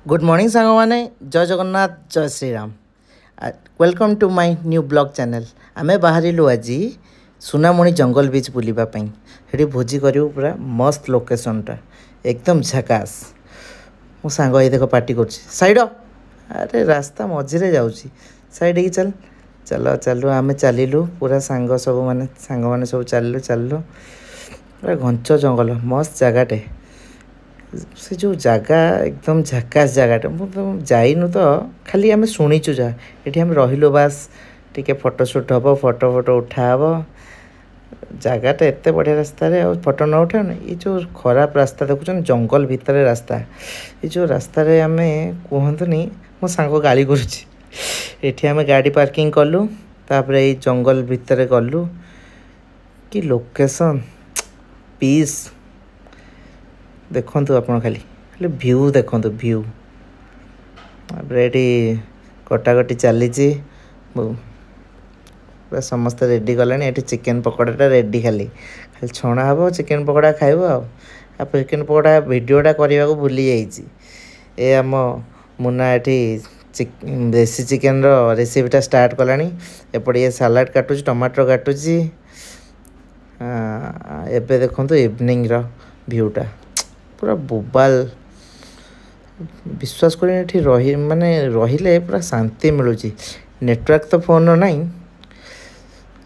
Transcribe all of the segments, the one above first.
Good morning सांग मैंने जय जगन्नाथ जय Shriram welcome to my new blog channel आमे बाहरिलु आज सुनामुणी जंगल बीच बुलापी से भोजी करूँ पूरा मस्त लोकेशनटा एकदम झकास मो सांग ये देख पार्टी कर साइड अरे रास्ता मझे जाऊँगी साइड की चल चलो चलो आम चलू पूरा सांग सब माने सांग मैंने सब चलू चलू पूरा घंच जंगल मस्त जगटे से जो जगह एकदम झकास जगटा मुझे जाइनु तो खाली आम शुणीचु जा ये आम रहिलु बास टिके फोटोशूट हम फोटो फोटो उठा हम जगटा एत बढ़िया रास्ता फोटो न उठा ये जो खराब रास्ता देखुन जंगल भितर रास्ता ये जो रास्ता आम कहतुनी मो सांग गाड़ी करुँची आम गाड़ी पार्किंग कलु तापर ये जंगल भितर गलु कि लोकेशन पीस देखु आप खाली खाली व्यू देखु व्यू ये कटाकटी चली पूरा समस्त रेडी गला ये चिकेन पकोड़ा रेडी खाली खाली छणा हम चिकेन पकोड़ा खाइब आ चिकेन पकोड़ा भिडटा करने को भूली जाइए आम मुना ये देसी चिकेन रेसिपीटा स्टार्ट कला एपटे ये सालाड काटुची टमाटर काटुची एबे देखो इवनिंग व्यूटा पूरा बोबाल विश्वास कर रही माने रहिले पूरा शांति मिलूँ नेटवर्क तो फोन ना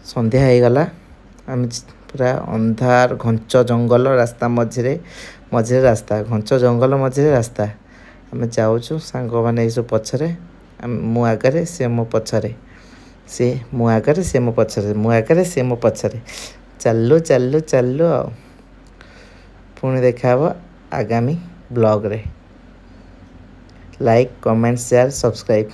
संध्या हो गला आम पूरा अंधार घंच जंगल रास्ता मझे मझे रास्ता घंच जंगल मझे रास्ता आम जाऊँ सांग मैंने सब पछरे मु आगे सी मो पछरे सी मु आगे सी मो पछरे मु आगे सी मो पछरे चलू चलू चलू आ पुणी देखा आगामी ब्लॉग रे लाइक कमेंट शेयर सब्सक्राइब।